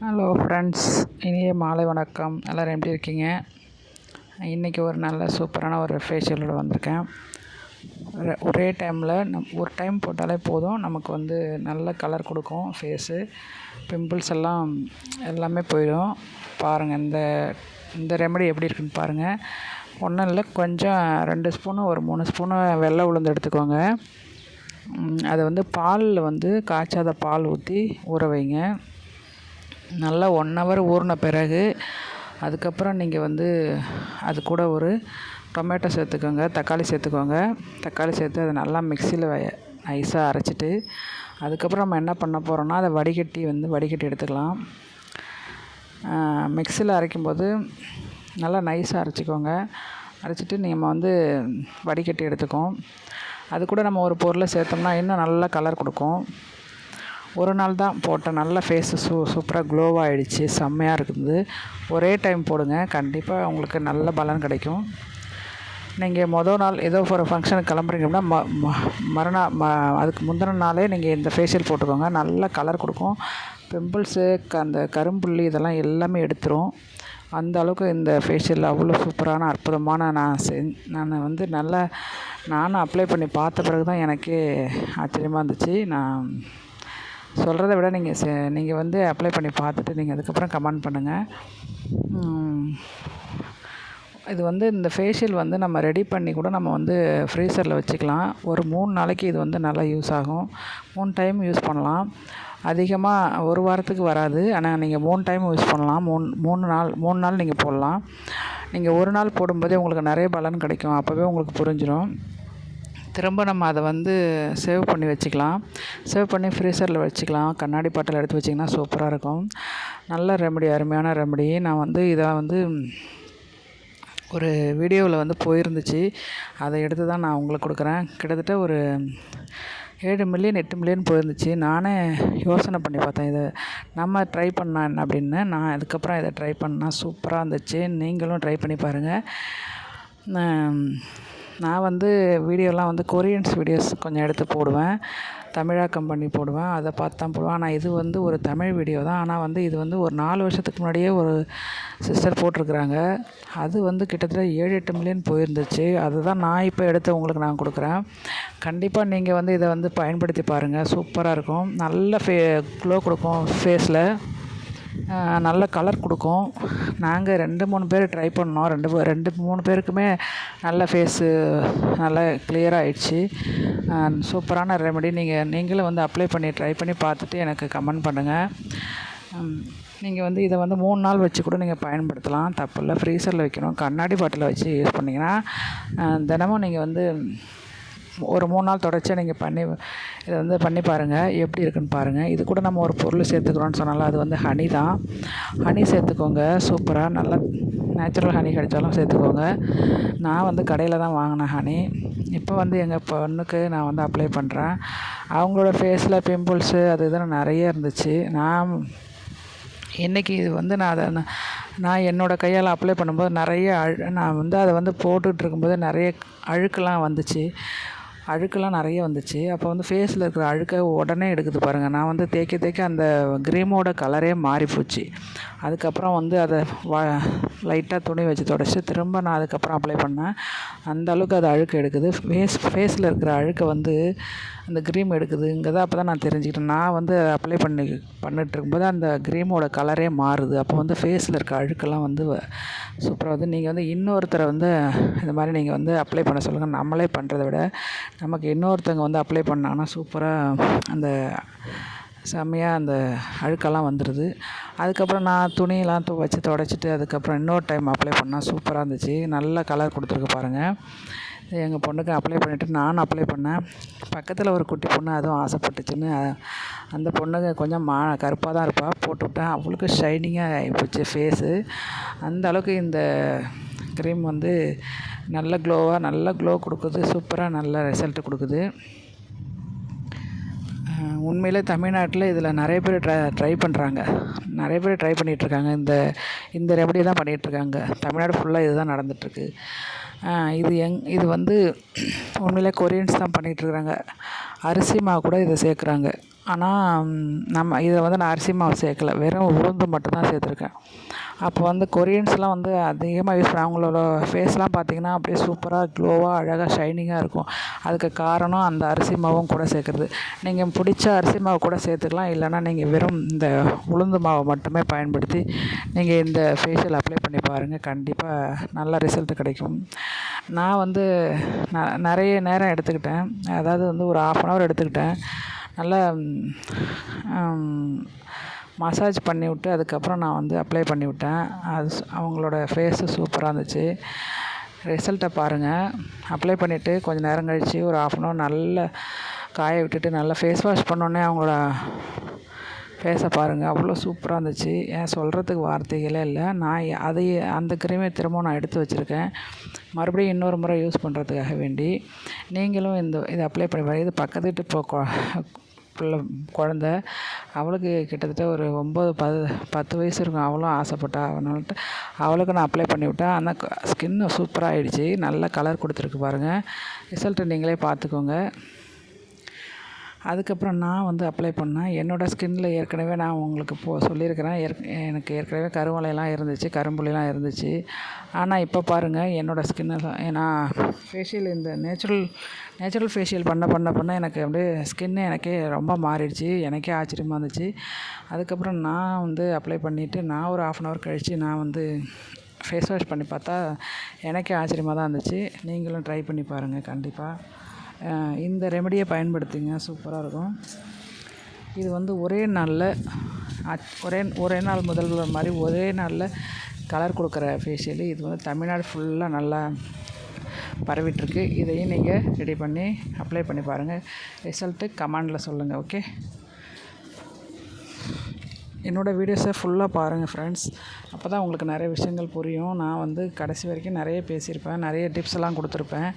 Hello friends, இனிய மாலை வணக்கம். எல்லோரும் எப்படி இருக்கீங்க? இன்றைக்கி ஒரு நல்ல சூப்பரான ஒரு ஃபேஷியலோடு வந்திருக்கேன். ஒரே டைமில் ஒரு டைம் போட்டாலே போதும், நமக்கு வந்து நல்ல கலர் கொடுக்கும் ஃபேஸு. பிம்பிள்ஸ் எல்லாமே போயிடும். பாருங்கள், இந்த ரெமெடி எப்படி இருக்குன்னு பாருங்கள். ஒன்றும் இல்லை, கொஞ்சம் 2 ஸ்பூனு ஒரு 3 ஸ்பூனு வெள்ளை உளுந்து எடுத்துக்கோங்க. அதை வந்து பாலில் வந்து காய்ச்சாத பால் ஊற்றி ஊற வைங்க. நல்லா 1 ஹவர் ஊறின பிறகு அதுக்கப்புறம் நீங்கள் வந்து அது கூட ஒரு டொமேட்டோ சேர்த்துக்கோங்க, தக்காளி சேர்த்துக்கோங்க. தக்காளி சேர்த்து அதை நல்லா மிக்சியில் நைஸாக அரைச்சிட்டு அதுக்கப்புறம் நம்ம என்ன பண்ண போகிறோன்னா, அதை வடிகட்டி எடுத்துக்கலாம். மிக்சியில் அரைக்கும்போது நல்லா நைஸாக அரைச்சிக்கோங்க. அரைச்சிட்டு நம்ம வந்து வடிகட்டி எடுத்துக்கோம். அது கூட நம்ம ஒரு பொருளை சேர்த்தோம்னா இன்னும் நல்லா கலர் கொடுக்கும். ஒரு நாள் தான் போட்டேன், நல்ல ஃபேஸு சூப்பராக க்ளோவாக ஆகிடுச்சு, செம்மையாக இருக்குது. ஒரே டைம் போடுங்க, கண்டிப்பாக உங்களுக்கு நல்ல பலன் கிடைக்கும். நீங்கள் மொதல் நாள் ஏதோ ஒரு ஃபங்க்ஷனுக்கு கிளம்புறீங்கன்னா மறுநாள் அதுக்கு முந்தின நாளே நீங்கள் இந்த ஃபேஷியல் போட்டுக்கோங்க. நல்ல கலர் கொடுக்கும். பிம்பிள்ஸு அந்த கரும்புள்ளி இதெல்லாம் எல்லாமே எடுத்துரும். அந்த அளவுக்கு இந்த ஃபேஷியல் அவ்வளோ சூப்பரான அற்புதமான நான் வந்து நானும் அப்ளை பண்ணி பார்த்த பிறகு தான் எனக்கே ஆச்சரியமாக இருந்துச்சு. நான் சொல்கிறத விட நீங்கள் வந்து அப்ளை பண்ணி பார்த்துட்டு நீங்கள் அதுக்கப்புறம் கமெண்ட் பண்ணுங்கள். இது வந்து இந்த ஃபேஷியல் வந்து நம்ம ரெடி பண்ணி கூட நம்ம வந்து ஃப்ரீசரில் வச்சுக்கலாம். ஒரு 3 நாளைக்கு இது வந்து நல்லா யூஸ் ஆகும். 3 டைம் யூஸ் பண்ணலாம். அதிகமாக ஒரு வாரத்துக்கு வராது. ஆனால் நீங்கள் 3 டைம் யூஸ் பண்ணலாம். 3 நாள் நீங்கள் போடலாம். நீங்கள் ஒரு நாள் போடும்போதே உங்களுக்கு நிறைய பலன் கிடைக்கும். அப்போவே உங்களுக்கு புரிஞ்சிடும். திரும்ப நம்ம அதை வந்து சேவ் பண்ணி வச்சுக்கலாம். சேவ் பண்ணி ஃப்ரீசரில் வச்சுக்கலாம். கண்ணாடி பாட்டில் எடுத்து வச்சிங்கன்னா சூப்பராக இருக்கும். நல்ல ரெமெடி, அருமையான ரெமெடி. நான் வந்து இதை வந்து ஒரு வீடியோவில் வந்து போயிருந்துச்சு, அதை எடுத்து தான் நான் உங்களுக்கு கொடுக்குறேன். கிட்டத்தட்ட ஒரு 7 மில்லியன் 8 மில்லியன் போயிருந்துச்சு. நானே யோசனை பண்ணி பார்த்தேன், இதை நம்ம ட்ரை பண்ணால் என்ன அப்படின்னு. நான் அதுக்கப்புறம் இதை ட்ரை பண்ணால் சூப்பராக இருந்துச்சு. நீங்களும் ட்ரை பண்ணி பாருங்கள். நான் வந்து வீடியோலாம் வந்து கொரியன்ஸ் வீடியோஸ் கொஞ்சம் எடுத்து போடுவேன், தமிழாக்கம் பண்ணி போடுவேன். அதை பார்த்து தான் போடுவேன். ஆனால் இது வந்து ஒரு தமிழ் வீடியோ தான். ஆனால் வந்து இது வந்து ஒரு 4 வருஷத்துக்கு முன்னாடியே ஒரு சிஸ்டர் போட்டிருக்குறாங்க. அது வந்து கிட்டத்தட்ட 7-8 மில்லியன் போயிருந்துச்சு. அதுதான் நான் இப்போ எடுத்து உங்களுக்கு நான் கொடுக்குறேன். கண்டிப்பாக நீங்கள் வந்து இதை வந்து பயன்படுத்தி பாருங்கள். சூப்பராக இருக்கும். நல்ல க்ளோ கொடுக்கும் ஃபேஸில். நல்ல கலர் கொடுக்கும். நாங்கள் 2-3 பேர் ட்ரை பண்ணோம். 2-3 பேருக்குமே நல்ல ஃபேஸு நல்லா கிளியராக ஆயிடுச்சு. சூப்பரான ரெமெடி. நீங்களும் வந்து அப்ளை பண்ணி ட்ரை பண்ணி பார்த்துட்டு எனக்கு கமெண்ட் பண்ணுங்கள். நீங்கள் வந்து இதை வந்து 3 நாள் வச்சு கூட நீங்கள் பயன்படுத்தலாம், தப்பு இல்லை. ஃப்ரீசரில் வைக்கணும். கண்ணாடி பாட்டில் வச்சு யூஸ் பண்ணிங்கன்னா தினமும் நீங்கள் வந்து ஒரு 3 நாள் தொடர்ச்சியாக நீங்கள் இதை வந்து பண்ணி பாருங்கள், எப்படி இருக்குன்னு பாருங்கள். இது கூட நம்ம ஒரு பொருள் சேர்த்துக்கிறோன்னு சொன்னாலும் அது வந்து ஹனி தான். ஹனி சேர்த்துக்கோங்க. சூப்பராக நல்லா நேச்சுரல் ஹனி கிடைச்சாலும் சேர்த்துக்கோங்க. நான் வந்து கடையில் தான் வாங்கினேன் ஹனி. இப்போ வந்து எங்கள் பொண்ணுக்கு நான் வந்து அப்ளை பண்ணுறேன். அவங்களோட ஃபேஸில் பிம்பிள்ஸு அது இதெல்லாம் நிறைய இருந்துச்சு. இன்றைக்கி இது வந்து நான் என்னோடய கையால் அப்ளை பண்ணும்போது நான் வந்து அதை வந்து போட்டுகிட்டு இருக்கும்போது நிறைய அழுக்கெல்லாம் நிறைய வந்துச்சு. அப்போ வந்து ஃபேஸில் இருக்கிற அழுக்கை உடனே எடுக்குது பாருங்கள். நான் வந்து தேய்க்க அந்த க்ரீமோட கலரே மாறிப்போச்சு. அதுக்கப்புறம் வந்து அதை லைட்டாக துணி வச்சு துடைச்சி திரும்ப நான் அதுக்கப்புறம் அப்ளை பண்ணேன். அந்த அளவுக்கு அது அழுக்கு எடுக்குது. ஃபேஸில் இருக்கிற அழுக்கை வந்து அந்த க்ரீம் எடுக்குதுங்கிறத அப்போ தான் நான் தெரிஞ்சுக்கிட்டேன். நான் வந்து அப்ளை பண்ணிட்டு இருக்கும்போது அந்த க்ரீமோட கலரே மாறுது. அப்போ வந்து ஃபேஸில் இருக்க அழுக்கெல்லாம் வந்து சூப்பராக வந்து நீங்கள் வந்து இன்னொருத்தரை வந்து இந்த மாதிரி நீங்கள் வந்து அப்ளை பண்ண சொல்லுங்கள். நம்மளே பண்ணுறத விட நமக்கு இன்னொருத்தவங்க வந்து அப்ளை பண்ணாங்கன்னா சூப்பராக அந்த செம்மையாக அந்த அழுக்கெல்லாம் வந்துடுது. அதுக்கப்புறம் நான் துணியெல்லாம் வச்சு துடைச்சிட்டு அதுக்கப்புறம் இன்னொரு டைம் அப்ளை பண்ணால் சூப்பராக இருந்துச்சு. நல்ல கலர் கொடுத்துருக்கு பாருங்கள். எங்கள் பொண்ணுக்கு அப்ளை பண்ணிவிட்டு நானும் அப்ளை பண்ணேன். பக்கத்தில் ஒரு குட்டி பொண்ணு அதுவும் ஆசைப்பட்டுச்சுன்னு அந்த பொண்ணுக்கு கொஞ்சம் கருப்பாக தான் இருப்பாள், போட்டுவிட்டேன். அவளுக்கு ஷைனிங்காக ஆகிப்போச்சு ஃபேஸு. அந்த அளவுக்கு இந்த க்ரீம் வந்து நல்ல க்ளோ கொடுக்குது. சூப்பராக நல்ல ரிசல்ட்டு கொடுக்குது. உண்மையிலே தமிழ்நாட்டில் இதில் நிறைய பேர் ட்ரை பண்ணுறாங்க. நிறைய பேர் ட்ரை பண்ணிகிட்ருக்காங்க. இந்த ரெமடி தான் பண்ணிகிட்ருக்காங்க. தமிழ்நாடு ஃபுல்லாக இது தான் நடந்துகிட்ருக்கு. இது வந்து உண்மையிலே கொரியன்ஸ் தான் பண்ணிகிட்ருக்குறாங்க. அரிசி மாவு கூட இதை சேர்க்குறாங்க. ஆனால் நம்ம இதை வந்து நான் அரிசி மாவு சேர்க்கல, வெறும் உளுந்து மட்டும்தான் சேர்த்துருக்கேன். அப்போ வந்து கொரியன்ஸ்லாம் வந்து அதிகமாக யூஸ் பண்ண அவங்களோட ஃபேஸ்லாம் பார்த்திங்கன்னா அப்படியே சூப்பராக க்ளோவாக அழகாக ஷைனிங்காக இருக்கும். அதுக்கு காரணம் அந்த அரிசி மாவும் கூட சேர்க்குறது. நீங்கள் பிடிச்ச அரிசி மாவு கூட சேர்த்துக்கலாம், இல்லைன்னா நீங்கள் வெறும் இந்த உளுந்து மாவை மட்டுமே பயன்படுத்தி நீங்கள் இந்த ஃபேஷியல் அப்ளை பண்ணி பாருங்கள். கண்டிப்பாக நல்ல ரிசல்ட் கிடைக்கும். நான் வந்து நிறைய நேரம் எடுத்துக்கிட்டேன், அதாவது வந்து ஒரு 1/2 எடுத்துக்கிட்டேன். நல்லா மசாஜ் பண்ணிவிட்டு அதுக்கப்புறம் நான் வந்து அப்ளை பண்ணிவிட்டேன். அது அவங்களோட ஃபேஸு சூப்பராக இருந்துச்சு. ரிசல்ட்டை பாருங்கள். அப்ளை பண்ணிவிட்டு கொஞ்சம் நேரம் கழித்து ஒரு 1/2 நல்லா காய விட்டுட்டு நல்லா ஃபேஸ் வாஷ் பண்ணோடனே அவங்களோட ஃபேஸை பாருங்கள், அவ்வளோ சூப்பராக இருந்துச்சு. ஏன் சொல்கிறதுக்கு வார்த்தைகளே இல்லை. நான் அந்த க்ரீமை திரும்பவும் நான் எடுத்து வச்சுருக்கேன், மறுபடியும் இன்னொரு முறை யூஸ் பண்ணுறதுக்காக வேண்டி. நீங்களும் இதை அப்ளை பண்ணி பாருங்கள். இது பக்கத்து வீட்டு பிள்ளை குழந்த, அவளுக்கு கிட்டத்தட்ட ஒரு 10 வயசு இருக்கும். அவளும் ஆசைப்பட்டா, அதனால்ட்டு அவளுக்கு நான் அப்ளை பண்ணிவிட்டேன். ஆனால் ஸ்கின்னு சூப்பராக ஆகிடுச்சி, நல்ல கலர் கொடுத்துருக்கு பாருங்கள். ரிசல்ட்டை நீங்களே பார்த்துக்கோங்க. அதுக்கப்புறம் நான் வந்து அப்ளை பண்ணேன். என்னோடய ஸ்கின்னில் ஏற்கனவே நான் உங்களுக்கு சொல்லியிருக்கிறேன், எனக்கு ஏற்கனவே கருவளையெல்லாம் இருந்துச்சு, கரும்புள்ளிலாம் இருந்துச்சு. ஆனால் இப்போ பாருங்கள், என்னோடய ஸ்கின்னெல்லாம் நான் ஃபேஷியல் இந்த நேச்சுரல் ஃபேஷியல் பண்ண எனக்கு அப்படியே ஸ்கின்னு எனக்கே ரொம்ப மாறிடுச்சு. எனக்கே ஆச்சரியமாக இருந்துச்சு. அதுக்கப்புறம் நான் வந்து அப்ளை பண்ணிவிட்டு நான் ஒரு 1/2 கழித்து நான் வந்து ஃபேஸ் வாஷ் பண்ணி பார்த்தா எனக்கே ஆச்சரியமாக தான் இருந்துச்சு. நீங்களும் ட்ரை பண்ணி பாருங்கள் கண்டிப்பாக. இந்த ரெமடியை பயன்படுத்துங்க, சூப்பராக இருக்கும். இது வந்து ஒரே நாளில் ஒரே நாள் முதல்வர் மாதிரி ஒரே நாளில் கலர் கொடுக்குற ஃபேஷியலு. இது வந்து தமிழ்நாடு ஃபுல்லாக நல்லா பரவிட்டுருக்கு. இதையும் நீங்கள் ரெடி பண்ணி அப்ளை பண்ணி பாருங்கள். ரிசல்ட்டு கமெண்டில் சொல்லுங்கள். ஓகே, என்னோடய வீடியோஸை ஃபுல்லாக பாருங்கள் ஃப்ரெண்ட்ஸ். அப்போ தான் உங்களுக்கு நிறைய விஷயங்கள் புரியும். நான் வந்து கடைசி வரைக்கும் நிறைய பேசியிருப்பேன், நிறைய டிப்ஸ் எல்லாம் கொடுத்துருப்பேன்.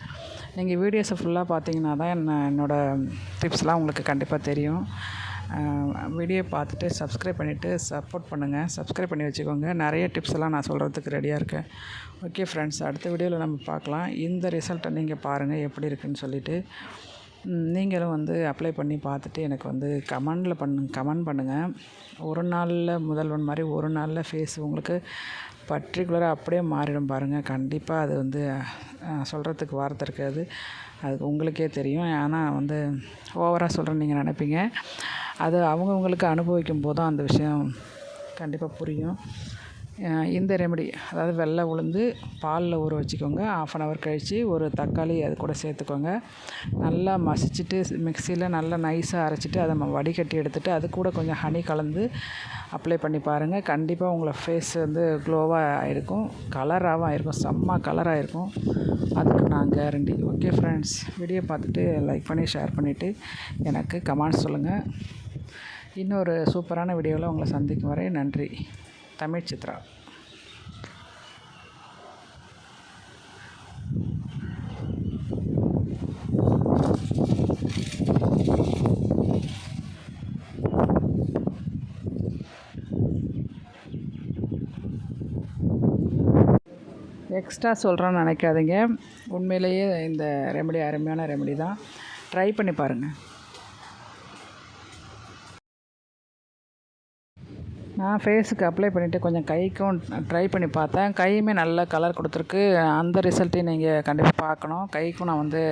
நீங்கள் வீடியோஸை ஃபுல்லாக பார்த்தீங்கன்னா தான் என்னோடய டிப்ஸ்லாம் உங்களுக்கு கண்டிப்பாக தெரியும். வீடியோ பார்த்துட்டு சப்ஸ்கிரைப் பண்ணிவிட்டு சப்போர்ட் பண்ணுங்கள். சப்ஸ்கிரைப் பண்ணி வச்சுக்கோங்க. நிறைய டிப்ஸ் எல்லாம் நான் சொல்கிறதுக்கு ரெடியாக இருக்கேன். ஓகே ஃப்ரெண்ட்ஸ், அடுத்த வீடியோவில் நம்ம பார்க்கலாம். இந்த ரிசல்ட்டை நீங்கள் பாருங்கள் எப்படி இருக்குதுன்னு சொல்லிவிட்டு. நீங்களும் வந்து அப்ளை பண்ணி பார்த்துட்டு எனக்கு வந்து கமெண்ட் பண்ணுங்கள். ஒரு நாளில் முதல்வன் மாதிரி ஒரு நாளில் ஃபேஸ் உங்களுக்கு பர்டிகுலராக அப்படியே மாறிடும் பாருங்கள். கண்டிப்பாக அது வந்து சொல்கிறதுக்கு வார்த்தை இருக்காது, அது உங்களுக்கே தெரியும். ஆனால் வந்து ஓவராக சொல்கிறேன்னு நீங்கள் நினைப்பீங்க. அது அவங்கவுங்களுக்கு அனுபவிக்கும் போது தான் அந்த விஷயம் கண்டிப்பாக புரியும். இந்த ரெமெடி, அதாவது வெள்ளை உளுந்து பாலில் ஊற வச்சுக்கோங்க. 1/2 கழித்து ஒரு தக்காளி அது கூட சேர்த்துக்கோங்க. நல்லா மசிச்சுட்டு மிக்சியில் நல்லா நைஸாக அரைச்சிட்டு அதை வடிகட்டி எடுத்துகிட்டு அது கூட கொஞ்சம் ஹனி கலந்து அப்ளை பண்ணி பாருங்கள். கண்டிப்பாக உங்களை ஃபேஸ் வந்து க்ளோவாக இருக்கும், கலராகவும் இருக்கும், செம்ம கலராக இருக்கும். அதுக்கு நான் கேரண்டி. ஓகே ஃப்ரெண்ட்ஸ், வீடியோ பார்த்துட்டு லைக் பண்ணி ஷேர் பண்ணிவிட்டு எனக்கு கமெண்ட்ஸ் சொல்லுங்கள். இன்னொரு சூப்பரான வீடியோவில் உங்களை சந்திக்கும் வரை நன்றி. தமிழ் சித்ரா. எக்ஸ்ட்ரா சொல்கிறேன்னு நினைக்காதீங்க. உண்மையிலேயே இந்த ரெமெடி அருமையான ரெமெடி தான். ட்ரை பண்ணி பாருங்கள். நான் ஃபேஸுக்கு அப்ளை பண்ணிவிட்டு கொஞ்சம் கைக்கும் ட்ரை பண்ணி பார்த்தேன். கையுமே நல்ல கலர் கொடுத்துருக்கு. அந்த ரிசல்ட்டையும் நீங்கள் கண்டிப்பாக பார்க்கணும். கைக்கும் நான் வந்து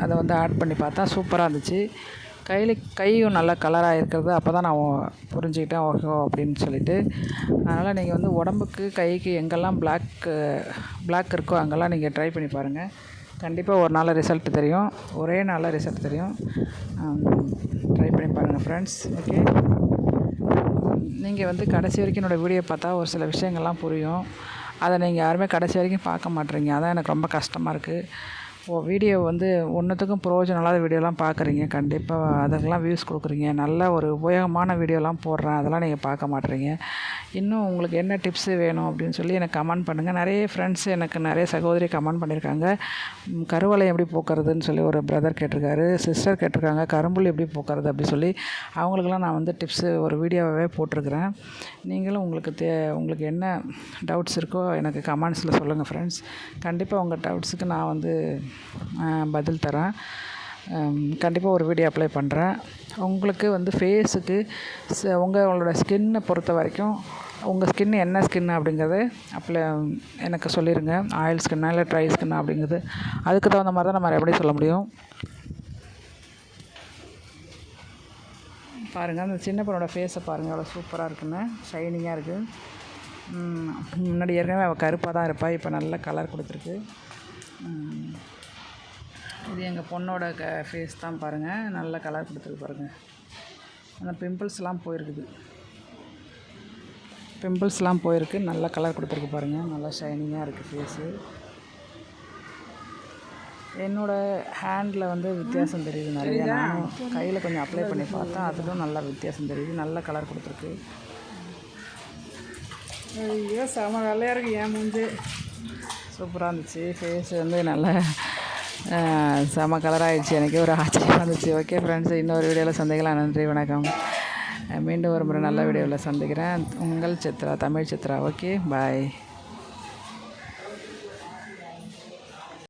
அதை வந்து ஆட் பண்ணி பார்த்தேன், சூப்பராக இருந்துச்சு. கையும் நல்லா கலராக இருக்கிறது அப்போ தான் நான் புரிஞ்சுக்கிட்டேன், ஓஹோ அப்படின்னு சொல்லிட்டு. அதனால் நீங்கள் வந்து உடம்புக்கு கைக்கு எங்கெல்லாம் பிளாக் இருக்கோ அங்கெல்லாம் நீங்கள் ட்ரை பண்ணி பாருங்கள். கண்டிப்பாக ஒரு நாளில் ரிசல்ட் தெரியும், ஒரே நாளில் ரிசல்ட் தெரியும். ட்ரை பண்ணி பாருங்கள் ஃப்ரெண்ட்ஸ். ஓகே, நீங்கள் வந்து கடைசி வரைக்கும் என்னோடய வீடியோ பார்த்தா ஒரு சில விஷயங்கள்லாம் புரியும். அதை நீங்கள் யாருமே கடைசி வரைக்கும் பார்க்க மாட்டேறீங்க. அதான் எனக்கு ரொம்ப கஷ்டமாக இருக்குது. வீடியோ வந்து ஒன்றுத்துக்கும் பிரயோஜனம் இல்லாத வீடியோலாம் பார்க்குறீங்க. கண்டிப்பாக அதுக்கெல்லாம் வியூஸ் கொடுக்குறீங்க. நல்ல ஒரு உபயோகமான வீடியோலாம் போடுறேன், அதெல்லாம் நீங்கள் பார்க்க மாட்டேறீங்க. இன்னும் உங்களுக்கு என்ன டிப்ஸு வேணும் அப்படின்னு சொல்லி எனக்கு கமெண்ட் பண்ணுங்கள். நிறைய ஃப்ரெண்ட்ஸ், எனக்கு நிறைய சகோதரி கமெண்ட் பண்ணியிருக்காங்க. கருவளையம் எப்படி போக்குறதுன்னு சொல்லி ஒரு பிரதர் கேட்டிருக்காரு, சிஸ்டர் கேட்டிருக்காங்க கரும்புள்ளி எப்படி போக்குறது அப்படி சொல்லி. அவங்களுக்கெல்லாம் நான் வந்து டிப்ஸு ஒரு வீடியோவாகவே போட்டிருக்கிறேன். நீங்களும் உங்களுக்கு என்ன டவுட்ஸ் இருக்கோ எனக்கு கமெண்ட்ஸில் சொல்லுங்கள் ஃப்ரெண்ட்ஸ். கண்டிப்பாக உங்கள் டவுட்ஸுக்கு நான் வந்து பதில் தரேன். கண்டிப்பாக ஒரு வீடியோ அப்ளை பண்ணுறேன். உங்களுக்கு வந்து ஃபேஸுக்கு உங்களோட ஸ்கின்னை பொறுத்த வரைக்கும் உங்கள் ஸ்கின் என்ன ஸ்கின் அப்படிங்கிறது எனக்கு சொல்லிடுங்க. ஆயில் ஸ்கின்னா இல்லை ட்ரை ஸ்கின்னா அப்படிங்கிறது. அதுக்கு தகுந்த மாதிரி தான் நம்ம எப்படி சொல்ல முடியும். பாருங்கள், அந்த சின்ன பொண்ணோட ஃபேஸை பாருங்கள், எவ்வளோ சூப்பராக இருக்குன்னு, ஷைனிங்காக இருக்குது. முன்னாடி ஏற்கனவே அவள் கருப்பாக தான் இருப்பாள், இப்போ நல்ல கலர் கொடுத்துருக்கு. இது எங்கள் பொண்ணோட ஃபேஸ் தான் பாருங்கள், நல்ல கலர் கொடுத்துருக்கு பாருங்கள். அந்த பிம்பிள்ஸ்லாம் போயிருக்கு, நல்ல கலர் கொடுத்துருக்கு பாருங்கள், நல்லா ஷைனிங்காக இருக்குது ஃபேஸு. என்னோடய ஹேண்டில் வந்து வித்தியாசம் தெரியுது நிறைய. நானும் கையில் கொஞ்சம் அப்ளை பண்ணி பார்த்தா அதிலும் நல்லா வித்தியாசம் தெரியுது, நல்ல கலர் கொடுத்துருக்கு. ஐயோ செம வெள்ளையாக இருக்குது என் மூஞ்சி, சூப்பராக இருந்துச்சு. ஃபேஸ் வந்து நல்லா செம கலராகிடுச்சு. எனக்கு ஒரு ஆச்சரியமாக இருந்துச்சு. ஓகே ஃப்ரெண்ட்ஸ், இன்னொரு வீடியோவில் சந்திக்கலாம். நன்றி, வணக்கம். மீண்டும் ஒரு முறை நல்ல வீடியோவில் சந்திக்கிறேன். உங்கள் சித்ரா, தமிழ் சித்ரா. ஓகே, பாய்.